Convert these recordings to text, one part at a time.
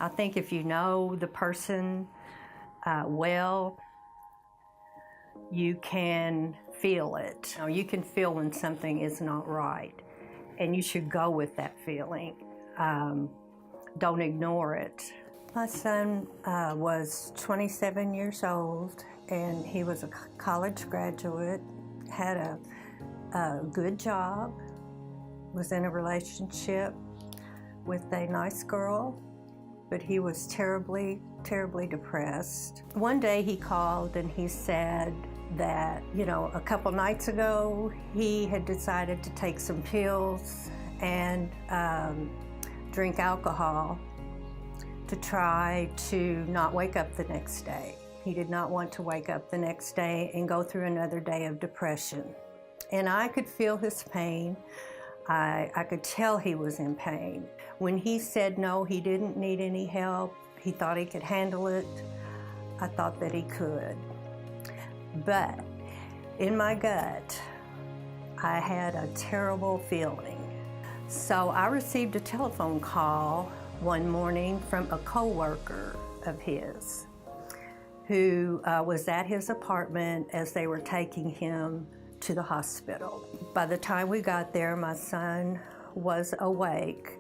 I think if you know the person well, you can feel it. You can feel when something is not right, and you should go with that feeling. Don't ignore it. My son was 27 years old, and he was a college graduate, had a good job, was in a relationship with a nice girl, but he was terribly, terribly depressed. One day he called and he said that, a couple nights ago he had decided to take some pills and drink alcohol to try to not wake up the next day. He did not want to wake up the next day and go through another day of depression. And I could feel his pain. I could tell he was in pain. When he said no, he didn't need any help, he thought he could handle it, I thought that he could. But in my gut, I had a terrible feeling. So I received a telephone call one morning from a coworker of his who was at his apartment as they were taking him to the hospital. By the time we got there, my son was awake,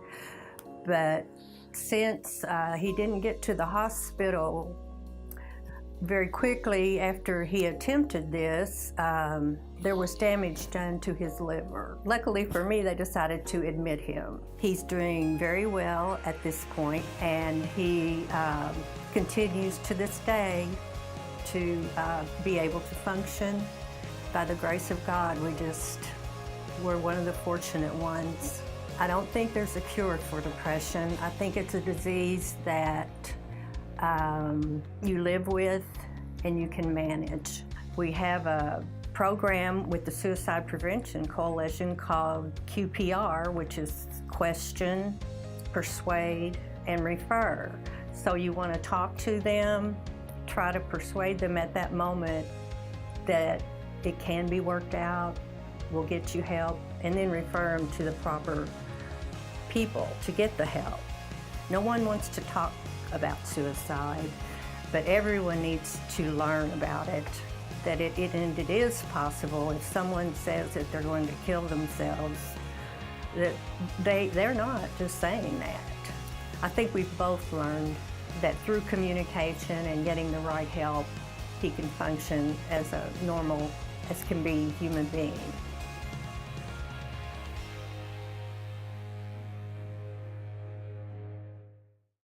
but since he didn't get to the hospital very quickly after he attempted this, there was damage done to his liver. Luckily for me, they decided to admit him. He's doing very well at this point, and he continues to this day to be able to function. By the grace of God, we're one of the fortunate ones. I don't think there's a cure for depression. I think it's a disease that you live with and you can manage. We have a program with the Suicide Prevention Coalition called QPR, which is Question, Persuade, and Refer. So you want to talk to them, try to persuade them at that moment that it can be worked out, we'll get you help, and then refer them to the proper people to get the help. No one wants to talk about suicide, but everyone needs to learn about it, that it is possible. If someone says that they're going to kill themselves, that they're not just saying that. I think we've both learned that through communication and getting the right help, he can function as a normal as can be human being.